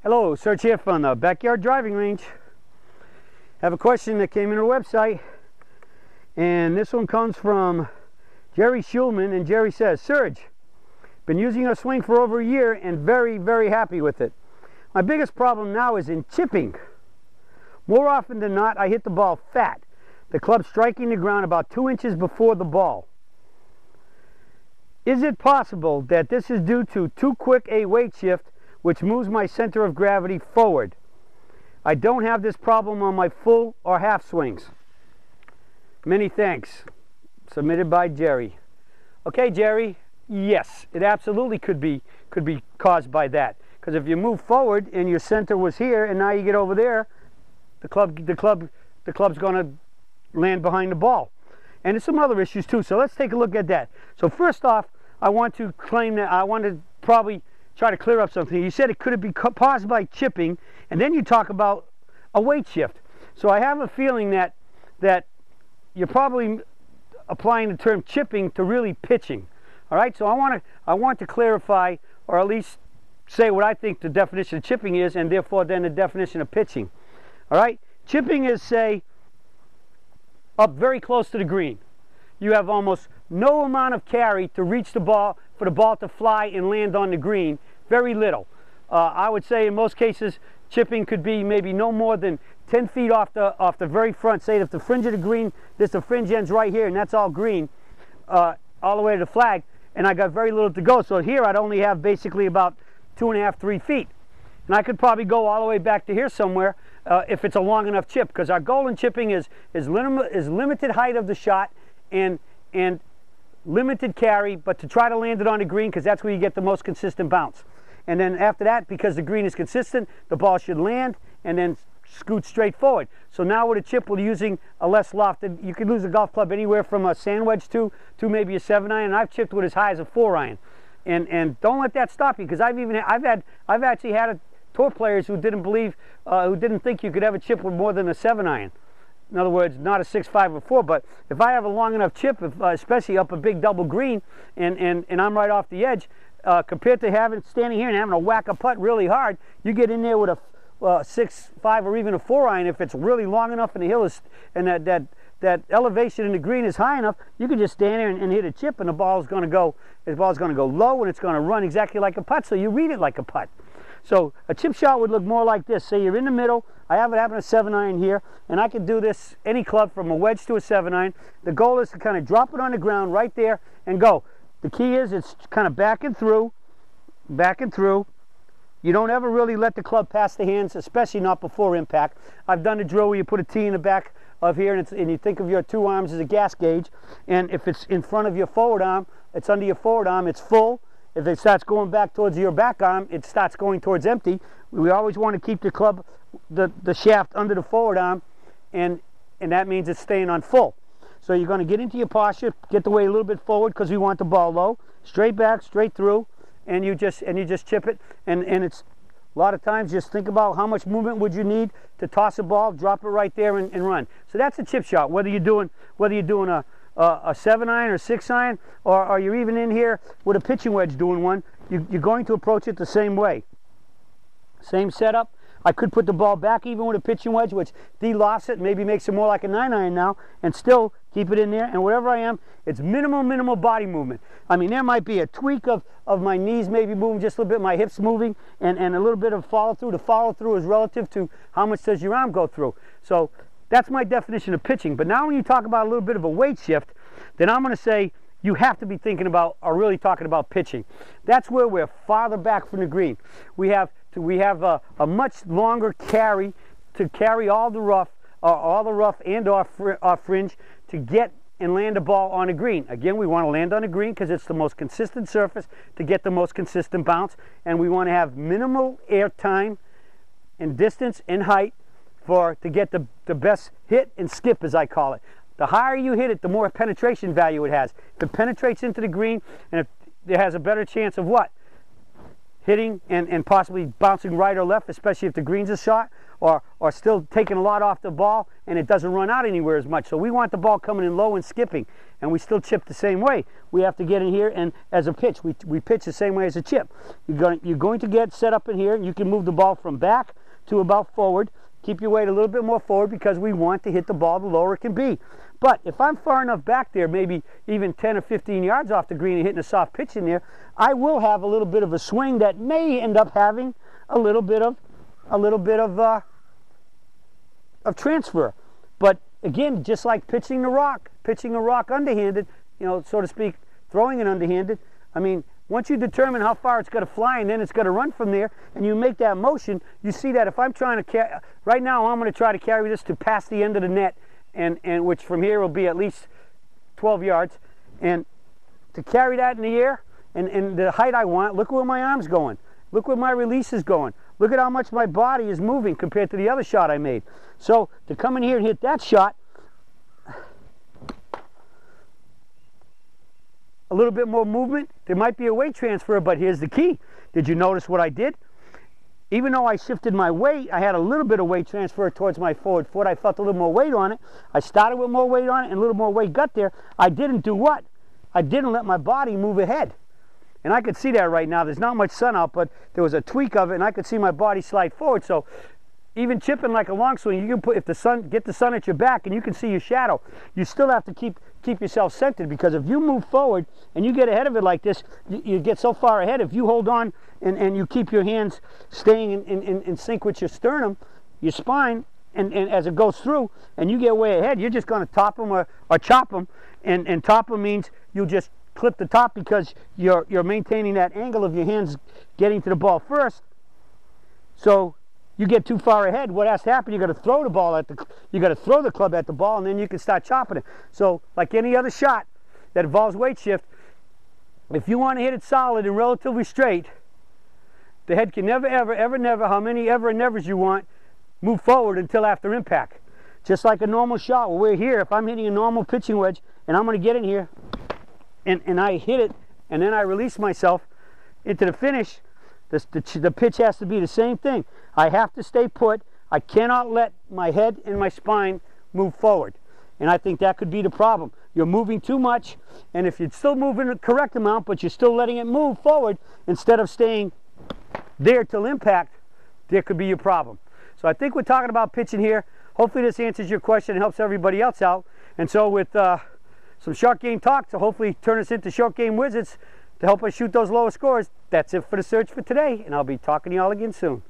Hello, Serge here from the Backyard Driving Range. I have a question that came in our website, and this one comes from Jerry Schulman, and Jerry says, Serge, been using a swing for over a year and very happy with it. My biggest problem now is in chipping. More often than not, I hit the ball fat, the club striking the ground about 2 inches before the ball. Is it possible that this is due to too quick a weight shift, which moves my center of gravity forward? I don't have this problem on my full or half swings. Many thanks. Submitted by Jerry. Okay, Jerry, yes, it absolutely could be caused by that. Because if you move forward and your center was here and now you get over there, the club's going to land behind the ball. And there's some other issues too, so let's take a look at that. So first off, I want to claim that I want to probably try to clear up something. You said it could be caused by chipping, and then you talk about a weight shift. So I have a feeling that you're probably applying the term chipping to really pitching. All right, so I want to clarify, or at least say what I think the definition of chipping is, and therefore then the definition of pitching. All right, chipping is, say, up very close to the green. You have almost no amount of carry to reach the ball, for the ball to fly and land on the green. Very little. I would say in most cases, chipping could be maybe no more than 10 feet off the very front. Say if the fringe of the green, the fringe ends right here, and that's all green, all the way to the flag, and I got very little to go. So here I'd only have basically about 2.5, 3 feet. And I could probably go all the way back to here somewhere if it's a long enough chip, because our goal in chipping is limited height of the shot and limited carry, but to try to land it on the green, because that's where you get the most consistent bounce. And then after that, because the green is consistent, the ball should land and then scoot straight forward. So now with a chip, we're using a less lofted, you could lose a golf club anywhere from a sand wedge to maybe a 7-iron, and I've chipped with as high as a 4-iron. And don't let that stop you, because I've actually had tour players who didn't think you could ever chip with more than a 7-iron. In other words, not a 6, 5, or 4, but if I have a long enough chip, especially up a big double green, and I'm right off the edge, compared to standing here and having to whack a putt really hard, you get in there with a 6, 5, or even a 4-iron. If it's really long enough and the hill is, and that elevation in the green is high enough, you can just stand there and hit a chip, and the ball's going to go low, and it's going to run exactly like a putt. So you read it like a putt. So a chip shot would look more like this. Say you're in the middle. I have it having a 7-iron here, and I can do this any club from a wedge to a 7-iron. The goal is to kind of drop it on the ground right there and go. The key is it's kind of back and through. You don't ever really let the club pass the hands, especially not before impact. I've done the drill where you put a tee in the back of here, and you think of your 2 arms as a gas gauge, and if it's in front of your forward arm, it's under your forward arm, it's full. If it starts going back towards your back arm, it starts going towards empty. We always want to keep the club, the shaft under the forward arm, and that means it's staying on full. So you're going to get into your posture, get the weight a little bit forward because we want the ball low, straight back, straight through, and you just chip it. And it's a lot of times just think about how much movement would you need to toss a ball, drop it right there and run. So that's a chip shot. Whether you're doing a 7-iron or 6-iron, or you're even in here with a pitching wedge doing one, you're going to approach it the same way. Same setup. I could put the ball back even with a pitching wedge, which de-lofts it, maybe makes it more like a 9-iron now, and still keep it in there. And wherever I am, it's minimal body movement. I mean, there might be a tweak of my knees maybe moving just a little bit, my hips moving, and a little bit of follow-through. The follow-through is relative to how much does your arm go through. So that's my definition of pitching. But now when you talk about a little bit of a weight shift, then I'm going to say you have to be thinking about, or really talking about, pitching. That's where we're farther back from the green. We have a much longer carry to carry all the rough and off fringe to get and land a ball on a green. Again, we want to land on a green because it's the most consistent surface to get the most consistent bounce, and we want to have minimal air time and distance and height to get the best hit and skip, as I call it. The higher you hit it, the more penetration value it has. If it penetrates into the green, and if it has a better chance of what? Hitting and possibly bouncing right or left, especially if the green's a shot, or still taking a lot off the ball, and it doesn't run out anywhere as much. So we want the ball coming in low and skipping, and we still chip the same way. We have to get in here, and as a pitch, we pitch the same way as a chip. You're going to get set up in here, and you can move the ball from back to about forward. Keep your weight a little bit more forward because we want to hit the ball the lower it can be. But if I'm far enough back there, maybe even 10 or 15 yards off the green and hitting a soft pitch in there, I will have a little bit of a swing that may end up having a little bit of transfer. But again, just like pitching a rock underhanded, you know, so to speak, throwing it underhanded. I mean, once you determine how far it's going to fly and then it's going to run from there, and you make that motion, you see that if I'm trying to right now I'm going to try to carry this to past the end of the net, and which from here will be at least 12 yards, and to carry that in the air and the height I want, look where my arm's going. Look where my release is going. Look at how much my body is moving compared to the other shot I made. So to come in here and hit that shot, a little bit more movement, there might be a weight transfer, but here's the key. Did you notice what I did? Even though I shifted my weight, I had a little bit of weight transfer towards my forward foot. I felt a little more weight on it. I started with more weight on it and a little more weight got there. I didn't do what? I didn't let my body move ahead. And I could see that right now. There's not much sun out, but there was a tweak of it, and I could see my body slide forward. So even chipping like a long swing, you can put, get the sun at your back and you can see your shadow. You still have to keep yourself centered, because if you move forward and you get ahead of it like this, you get so far ahead. If you hold on and you keep your hands staying in sync with your sternum, your spine, and as it goes through, and you get way ahead, you're just going to top them or chop them. And top them means you'll just clip the top because you're maintaining that angle of your hands getting to the ball first. So you get too far ahead, what has to happen? You got to throw the ball you got to throw the club at the ball, and then you can start chopping it. So like any other shot that involves weight shift, if you want to hit it solid and relatively straight, the head can never, ever, never, how many ever and nevers you want, move forward until after impact. Just like a normal shot. Well, we're here. If I'm hitting a normal pitching wedge and I'm going to get in here and I hit it and then I release myself into the finish, the pitch has to be the same thing. I have to stay put. I cannot let my head and my spine move forward. And I think that could be the problem. You're moving too much, and if you're still moving the correct amount, but you're still letting it move forward instead of staying there till impact, there could be your problem. So I think we're talking about pitching here. Hopefully this answers your question and helps everybody else out. And so with some short game talk to hopefully turn us into short game wizards to help us shoot those lower scores, that's it for the search for today, and I'll be talking to y'all again soon.